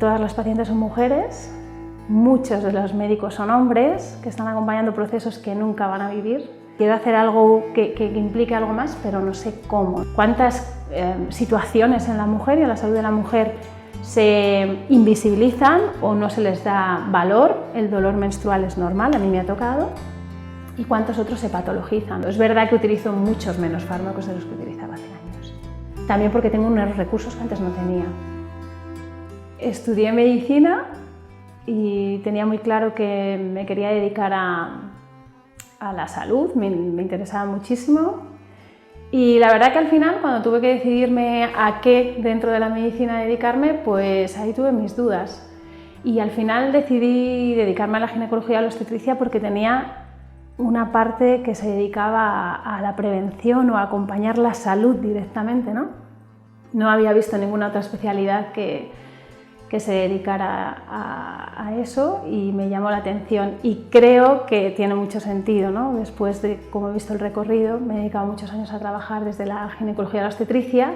todas las pacientes son mujeres, muchos de los médicos son hombres que están acompañando procesos que nunca van a vivir. Quiero hacer algo que implique algo más, pero no sé cómo. ¿Cuántas situaciones en la mujer y en la salud de la mujer se invisibilizan o no se les da valor? El dolor menstrual es normal, a mí me ha tocado. ¿Y cuántos otros se patologizan? Es verdad que utilizo muchos menos fármacos de los que utilizaba hace años. También porque tengo unos recursos que antes no tenía. Estudié medicina y tenía muy claro que me quería dedicar a la salud, me interesaba muchísimo. Y la verdad que al final, cuando tuve que decidirme a qué dentro de la medicina dedicarme, pues ahí tuve mis dudas. Y al final decidí dedicarme a la ginecología y a la obstetricia porque tenía una parte que se dedicaba a la prevención o a acompañar la salud directamente, ¿no? No había visto ninguna otra especialidad que se dedicara a eso y me llamó la atención y creo que tiene mucho sentido, ¿no? Después de cómo he visto el recorrido, me he dedicado muchos años a trabajar desde la ginecología a la obstetricia,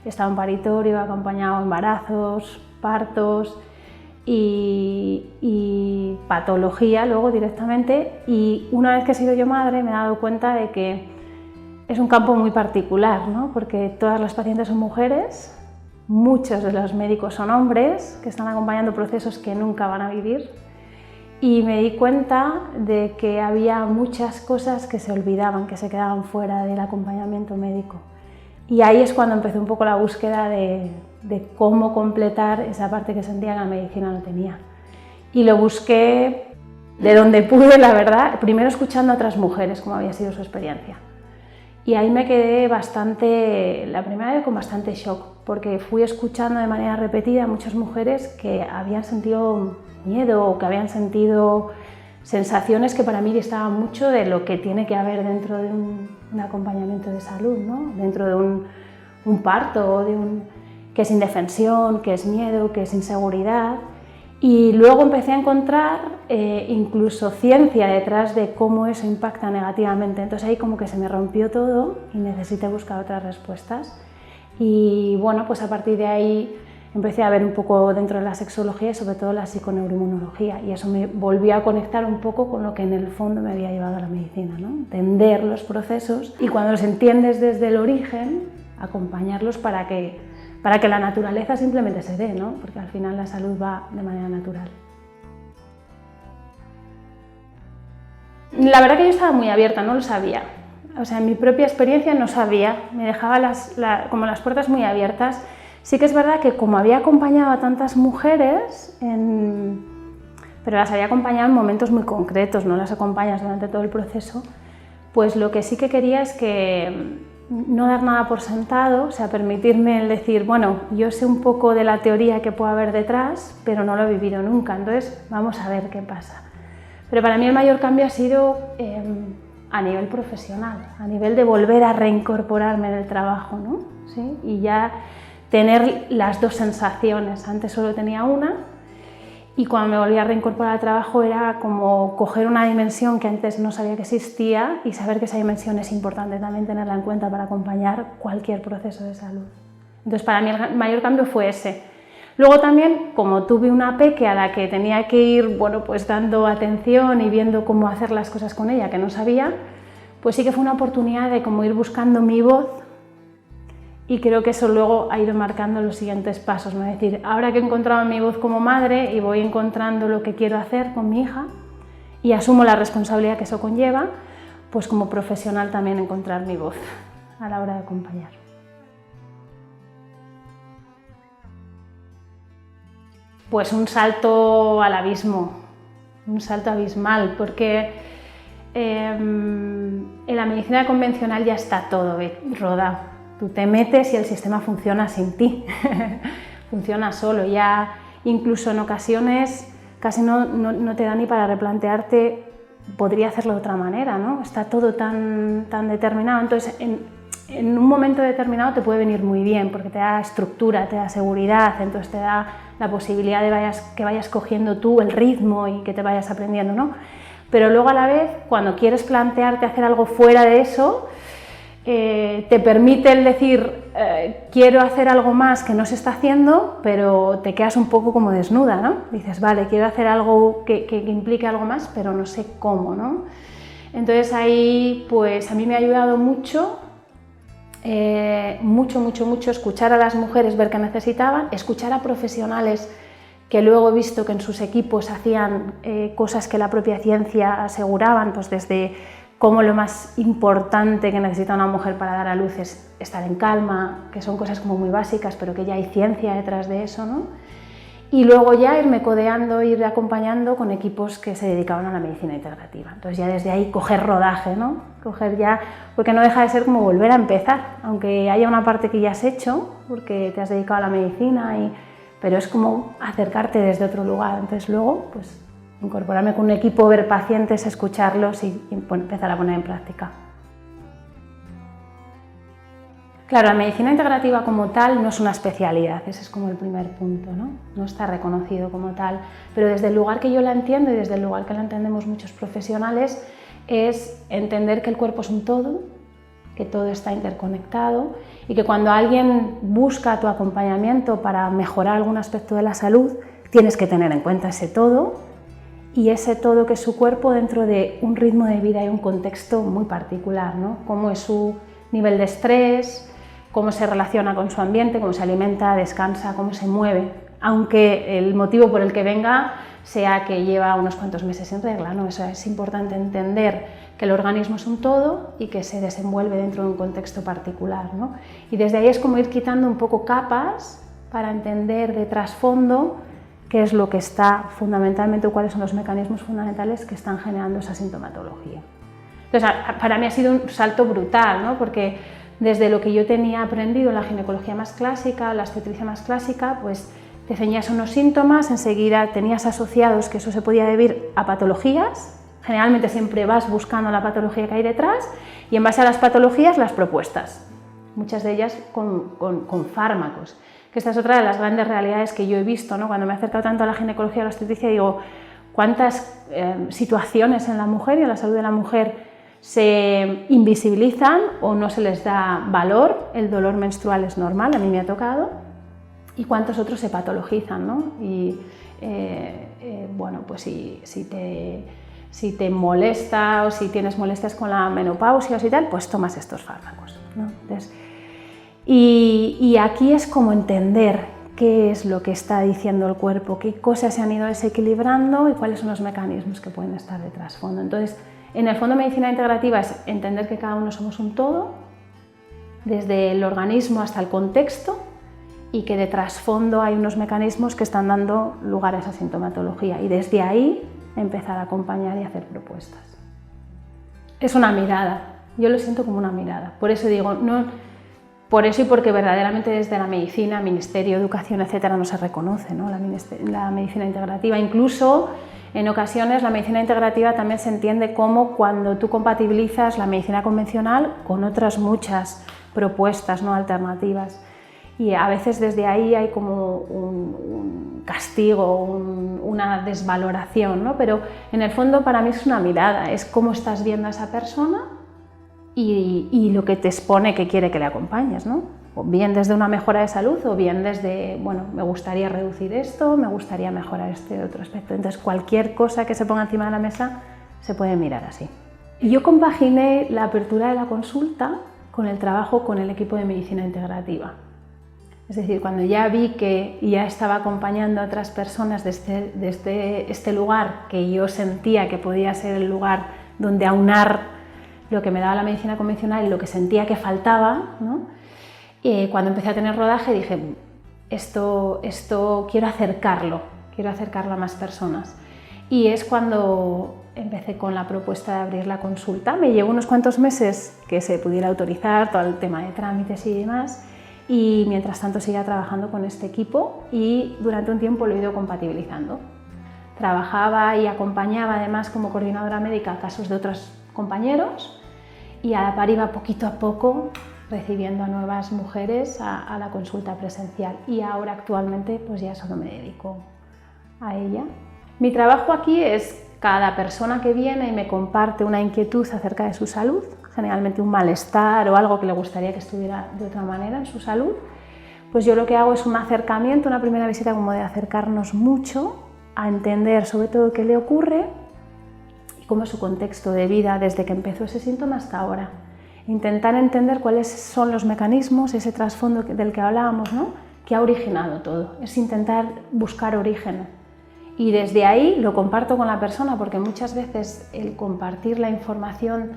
he estado en paritorio, he acompañado embarazos, partos y patología luego directamente, y una vez que he sido yo madre me he dado cuenta de que es un campo muy particular, ¿no? Porque todas las pacientes son mujeres, muchos de los médicos son hombres que están acompañando procesos que nunca van a vivir, y me di cuenta de que había muchas cosas que se olvidaban, que se quedaban fuera del acompañamiento médico. Y ahí es cuando empecé un poco la búsqueda de cómo completar esa parte que sentía que la medicina no tenía. Y lo busqué de donde pude, la verdad, primero escuchando a otras mujeres cómo había sido su experiencia. Y ahí me quedé la primera vez con bastante shock, porque fui escuchando de manera repetida a muchas mujeres que habían sentido miedo o que habían sentido sensaciones que para mí distaban mucho de lo que tiene que haber dentro de un acompañamiento de salud, ¿no? Dentro de un parto, o que es indefensión, que es miedo, que es inseguridad. Y luego empecé a encontrar incluso ciencia detrás de cómo eso impacta negativamente. Entonces ahí como que se me rompió todo y necesité buscar otras respuestas. Y bueno, pues a partir de ahí empecé a ver un poco dentro de la sexología y sobre todo la psiconeuroinmunología, y eso me volvió a conectar un poco con lo que en el fondo me había llevado a la medicina, ¿no? Entender los procesos y cuando los entiendes desde el origen, acompañarlos para que la naturaleza simplemente se dé, ¿no? Porque al final la salud va de manera natural. La verdad que yo estaba muy abierta, no lo sabía. O sea, en mi propia experiencia no sabía, me dejaba como las puertas muy abiertas. Sí que es verdad que como había acompañado a tantas mujeres, pero las había acompañado en momentos muy concretos, no las acompañas durante todo el proceso, pues lo que sí que quería es que no dar nada por sentado, o sea, permitirme el decir, bueno, yo sé un poco de la teoría que puede haber detrás, pero no lo he vivido nunca, entonces vamos a ver qué pasa. Pero para mí el mayor cambio ha sido a nivel profesional, a nivel de volver a reincorporarme en el trabajo, ¿no? ¿Sí? Y ya tener las dos sensaciones. Antes solo tenía una y cuando me volví a reincorporar al trabajo era como coger una dimensión que antes no sabía que existía y saber que esa dimensión es importante también tenerla en cuenta para acompañar cualquier proceso de salud. Entonces para mí el mayor cambio fue ese. Luego también, como tuve una peque a la que tenía que ir, bueno, pues dando atención y viendo cómo hacer las cosas con ella que no sabía, pues sí que fue una oportunidad de como ir buscando mi voz. Y creo que eso luego ha ido marcando los siguientes pasos, ¿no? Es decir, ahora que he encontrado mi voz como madre y voy encontrando lo que quiero hacer con mi hija y asumo la responsabilidad que eso conlleva, pues como profesional también encontrar mi voz a la hora de acompañar. Pues un salto al abismo, un salto abismal, porque en la medicina convencional ya está todo rodado. Tú te metes y el sistema funciona sin ti, funciona solo. Ya incluso en ocasiones casi no te da ni para replantearte, podría hacerlo de otra manera, ¿no? Está todo tan determinado, entonces en un momento determinado te puede venir muy bien porque te da estructura, te da seguridad, entonces te da la posibilidad de que vayas cogiendo tú el ritmo y que te vayas aprendiendo, ¿no? Pero luego a la vez, cuando quieres plantearte hacer algo fuera de eso, te permite el decir quiero hacer algo más que no se está haciendo, pero te quedas un poco como desnuda, ¿no? Dices, vale, quiero hacer algo que implique algo más, pero no sé cómo, ¿no? Entonces ahí pues a mí me ha ayudado mucho, mucho escuchar a las mujeres, ver qué necesitaban, escuchar a profesionales que luego he visto que en sus equipos hacían cosas que la propia ciencia aseguraban, pues desde cómo lo más importante que necesita una mujer para dar a luz es estar en calma, que son cosas como muy básicas, pero que ya hay ciencia detrás de eso, ¿no? Y luego ya irme codeando, ir acompañando con equipos que se dedicaban a la medicina integrativa. Entonces ya desde ahí coger rodaje, ¿no? Coger ya, porque no deja de ser como volver a empezar, aunque haya una parte que ya has hecho, porque te has dedicado a la medicina, pero es como acercarte desde otro lugar. Entonces luego, pues incorporarme con un equipo, ver pacientes, escucharlos y empezar a poner en práctica. Claro, la medicina integrativa como tal no es una especialidad, ese es como el primer punto, ¿no? No está reconocido como tal, pero desde el lugar que yo la entiendo y desde el lugar que la entendemos muchos profesionales es entender que el cuerpo es un todo, que todo está interconectado y que cuando alguien busca tu acompañamiento para mejorar algún aspecto de la salud, tienes que tener en cuenta ese todo y ese todo que es su cuerpo dentro de un ritmo de vida y un contexto muy particular, ¿no? Cómo es su nivel de estrés, cómo se relaciona con su ambiente, cómo se alimenta, descansa, cómo se mueve, aunque el motivo por el que venga sea que lleva unos cuantos meses en regla, ¿no? Eso es importante entender que el organismo es un todo y que se desenvuelve dentro de un contexto particular, ¿no? Y desde ahí es como ir quitando un poco capas para entender de trasfondo qué es lo que está fundamentalmente o cuáles son los mecanismos fundamentales que están generando esa sintomatología. Entonces, para mí ha sido un salto brutal, ¿no? Porque desde lo que yo tenía aprendido en la ginecología más clásica, la obstetricia más clásica, pues te ceñías unos síntomas, enseguida tenías asociados que eso se podía deber a patologías, generalmente siempre vas buscando la patología que hay detrás y en base a las patologías las propuestas, muchas de ellas con fármacos, que esta es otra de las grandes realidades que yo he visto, ¿no? Cuando me he acercado tanto a la ginecología y a la obstetricia digo, ¿cuántas situaciones en la mujer y en la salud de la mujer se invisibilizan o no se les da valor? El dolor menstrual es normal, a mí me ha tocado, y cuántos otros se patologizan, ¿no? Y bueno, pues si te molesta o si tienes molestias con la menopausia o si tal, pues tomas estos fármacos, ¿no? Entonces, y aquí es como entender qué es lo que está diciendo el cuerpo, qué cosas se han ido desequilibrando y cuáles son los mecanismos que pueden estar de trasfondo. Entonces, en el fondo medicina integrativa es entender que cada uno somos un todo, desde el organismo hasta el contexto, y que de trasfondo hay unos mecanismos que están dando lugar a esa sintomatología y desde ahí empezar a acompañar y hacer propuestas. Es una mirada, yo lo siento como una mirada, por eso digo, no, por eso y porque verdaderamente desde la medicina, ministerio, educación, etcétera, no se reconoce, ¿no? La medicina integrativa, incluso en ocasiones la medicina integrativa también se entiende como cuando tú compatibilizas la medicina convencional con otras muchas propuestas, ¿no? Alternativas. Y a veces desde ahí hay como un castigo, una desvaloración, ¿no? Pero en el fondo para mí es una mirada, es cómo estás viendo a esa persona y lo que te expone que quiere que le acompañes, ¿no? O bien desde una mejora de salud o bien desde, bueno, me gustaría reducir esto, me gustaría mejorar este otro aspecto. Entonces cualquier cosa que se ponga encima de la mesa se puede mirar así. Y yo compaginé la apertura de la consulta con el trabajo con el equipo de medicina integrativa. Es decir, cuando ya vi que ya estaba acompañando a otras personas desde este lugar que yo sentía que podía ser el lugar donde aunar lo que me daba la medicina convencional y lo que sentía que faltaba, ¿no? Cuando empecé a tener rodaje dije, esto quiero acercarlo a más personas. Y es cuando empecé con la propuesta de abrir la consulta. Me llevó unos cuantos meses que se pudiera autorizar todo el tema de trámites y demás. Y mientras tanto seguía trabajando con este equipo y durante un tiempo lo he ido compatibilizando. Trabajaba y acompañaba además como coordinadora médica casos de otros compañeros y a la par iba poquito a poco recibiendo a nuevas mujeres a la consulta presencial y ahora actualmente pues ya solo me dedico a ella. Mi trabajo aquí es cada persona que viene y me comparte una inquietud acerca de su salud, generalmente un malestar o algo que le gustaría que estuviera de otra manera en su salud, pues yo lo que hago es un acercamiento, una primera visita como de acercarnos mucho a entender sobre todo qué le ocurre y cómo es su contexto de vida desde que empezó ese síntoma hasta ahora. Intentar entender cuáles son los mecanismos, ese trasfondo del que hablábamos, ¿no?, que ha originado todo. Es intentar buscar origen. Y desde ahí lo comparto con la persona, porque muchas veces el compartir la información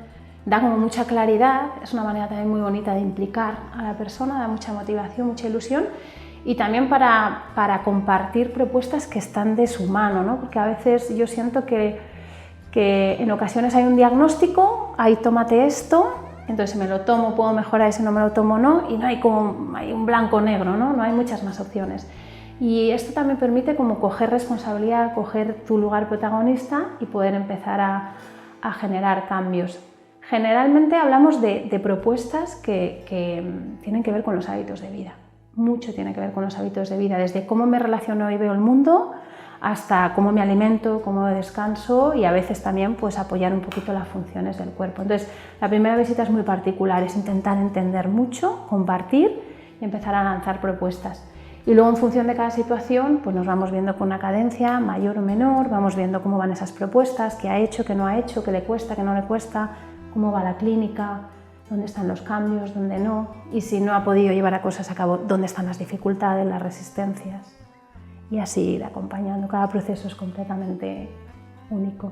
da como mucha claridad, es una manera también muy bonita de implicar a la persona, da mucha motivación, mucha ilusión, y también para compartir propuestas que están de su mano, ¿no? Porque a veces yo siento que en ocasiones hay un diagnóstico, ahí tómate esto, entonces si me lo tomo puedo mejorar y si no me lo tomo no, y no hay como hay un blanco-negro, ¿no? No hay muchas más opciones. Y esto también permite como coger responsabilidad, coger tu lugar protagonista y poder empezar a generar cambios. Generalmente hablamos de propuestas que tienen que ver con los hábitos de vida. Mucho tiene que ver con los hábitos de vida, desde cómo me relaciono y veo el mundo, hasta cómo me alimento, cómo descanso y a veces también pues apoyar un poquito las funciones del cuerpo. Entonces, la primera visita es muy particular, es intentar entender mucho, compartir y empezar a lanzar propuestas. Y luego en función de cada situación pues nos vamos viendo con una cadencia mayor o menor, vamos viendo cómo van esas propuestas, qué ha hecho, qué no ha hecho, qué le cuesta, qué no le cuesta, cómo va la clínica, dónde están los cambios, dónde no, y si no ha podido llevar a cosas a cabo, dónde están las dificultades, las resistencias. Y así ir acompañando, cada proceso es completamente único.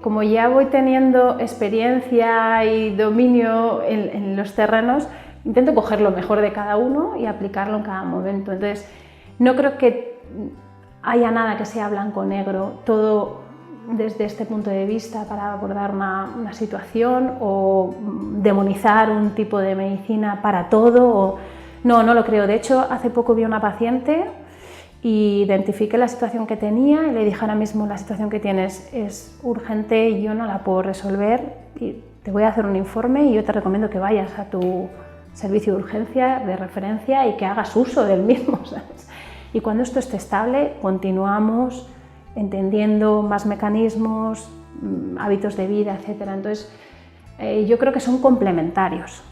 Como ya voy teniendo experiencia y dominio en los terrenos, intento coger lo mejor de cada uno y aplicarlo en cada momento. Entonces, no creo que haya nada que sea blanco o negro, todo desde este punto de vista para abordar una situación o demonizar un tipo de medicina para todo. No lo creo. De hecho, hace poco vi a una paciente y identifiqué la situación que tenía y le dije: ahora mismo la situación que tienes es urgente y yo no la puedo resolver y te voy a hacer un informe y yo te recomiendo que vayas a tu servicio de urgencia de referencia y que hagas uso del mismo, ¿sabes? Y cuando esto esté estable, continuamos entendiendo más mecanismos, hábitos de vida, etc. Entonces, yo creo que son complementarios.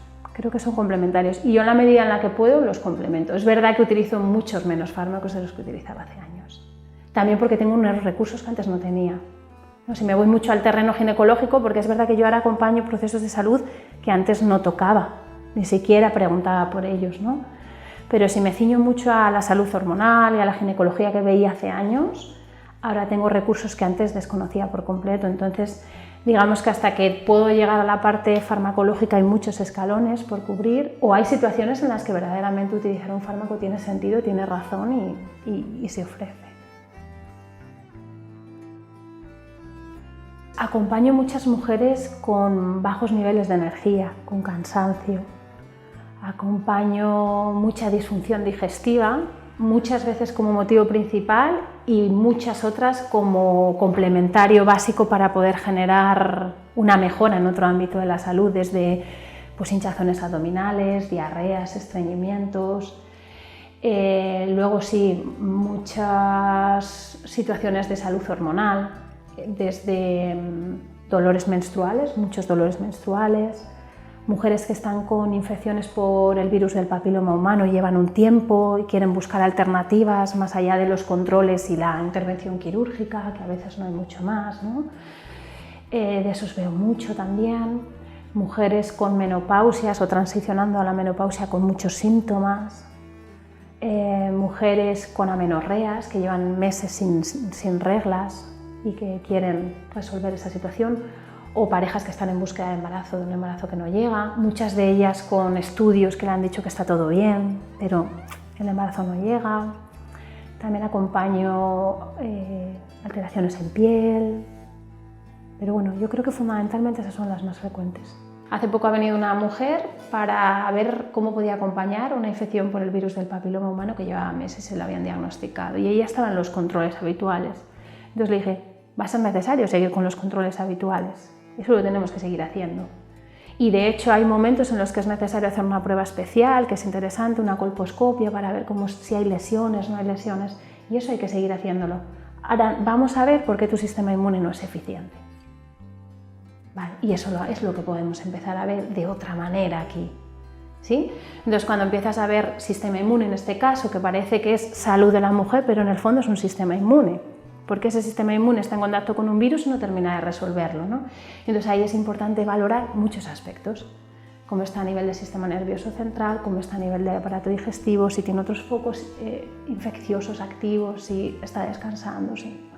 Y yo en la medida en la que puedo los complemento. Es verdad que utilizo muchos menos fármacos de los que utilizaba hace años. También porque tengo unos recursos que antes no tenía. No, si me voy mucho al terreno ginecológico, porque es verdad que yo ahora acompaño procesos de salud que antes no tocaba, ni siquiera preguntaba por ellos, ¿no? Pero si me ciño mucho a la salud hormonal y a la ginecología que veía hace años, ahora tengo recursos que antes desconocía por completo. Entonces, digamos que hasta que puedo llegar a la parte farmacológica hay muchos escalones por cubrir, o hay situaciones en las que verdaderamente utilizar un fármaco tiene sentido, tiene razón y se ofrece. Acompaño muchas mujeres con bajos niveles de energía, con cansancio. Acompaño mucha disfunción digestiva, muchas veces como motivo principal y muchas otras como complementario básico para poder generar una mejora en otro ámbito de la salud, desde pues, hinchazones abdominales, diarreas, estreñimientos. Luego sí, muchas situaciones de salud hormonal, desde dolores menstruales, muchos dolores menstruales, mujeres que están con infecciones por el virus del papiloma humano y llevan un tiempo y quieren buscar alternativas más allá de los controles y la intervención quirúrgica, que a veces no hay mucho más, ¿no? De esos veo mucho también. Mujeres con menopausias o transicionando a la menopausia con muchos síntomas. Mujeres con amenorreas que llevan meses sin reglas y que quieren resolver esa situación. O parejas que están en búsqueda de embarazo, de un embarazo que no llega, muchas de ellas con estudios que le han dicho que está todo bien, pero el embarazo no llega. También acompaño alteraciones en piel, pero bueno, yo creo que fundamentalmente esas son las más frecuentes. Hace poco ha venido una mujer para ver cómo podía acompañar una infección por el virus del papiloma humano que llevaba meses y se la habían diagnosticado y ella estaba en los controles habituales. Entonces le dije: va a ser necesario seguir con los controles habituales. Eso lo tenemos que seguir haciendo. Y de hecho hay momentos en los que es necesario hacer una prueba especial, que es interesante, una colposcopia para ver si hay lesiones, no hay lesiones, y eso hay que seguir haciéndolo. Ahora vamos a ver por qué tu sistema inmune no es eficiente. Vale, y eso es lo que podemos empezar a ver de otra manera aquí. ¿Sí? Entonces, cuando empiezas a ver sistema inmune en este caso, que parece que es salud de la mujer, pero en el fondo es un sistema inmune, porque ese sistema inmune está en contacto con un virus y no termina de resolverlo, ¿no? Entonces ahí es importante valorar muchos aspectos, cómo está a nivel del sistema nervioso central, cómo está a nivel del aparato digestivo, si tiene otros focos infecciosos activos, si está descansando, sí.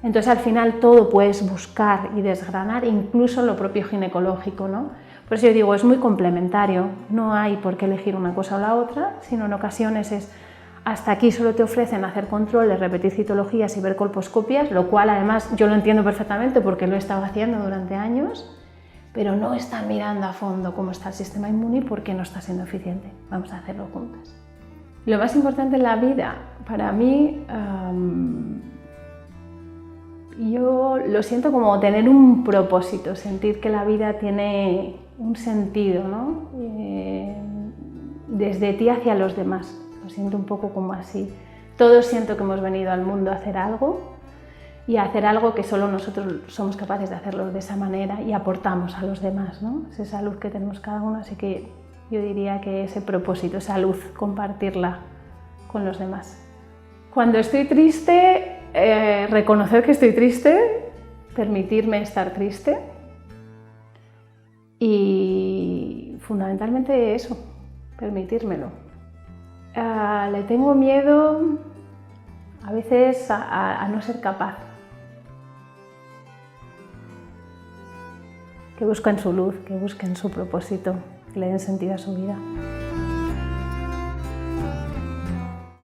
Entonces al final todo puedes buscar y desgranar, incluso lo propio ginecológico, ¿no? Por eso yo digo, es muy complementario, no hay por qué elegir una cosa o la otra, sino en ocasiones es hasta aquí solo te ofrecen hacer controles, repetir citologías y ver colposcopias, lo cual además yo lo entiendo perfectamente porque lo he estado haciendo durante años, pero no están mirando a fondo cómo está el sistema inmune y por qué no está siendo eficiente. Vamos a hacerlo juntas. Lo más importante en la vida, para mí, yo lo siento como tener un propósito, sentir que la vida tiene un sentido, ¿no? Desde ti hacia los demás, lo siento un poco como así. Todos siento que hemos venido al mundo a hacer algo y a hacer algo que solo nosotros somos capaces de hacerlo de esa manera y aportamos a los demás, ¿no? Es esa luz que tenemos cada uno, así que yo diría que ese propósito, esa luz, compartirla con los demás. Cuando estoy triste, reconocer que estoy triste, permitirme estar triste y fundamentalmente eso, permitírmelo. Le tengo miedo a veces a no ser capaz. Que busquen su luz, que busquen su propósito, que le den sentido a su vida.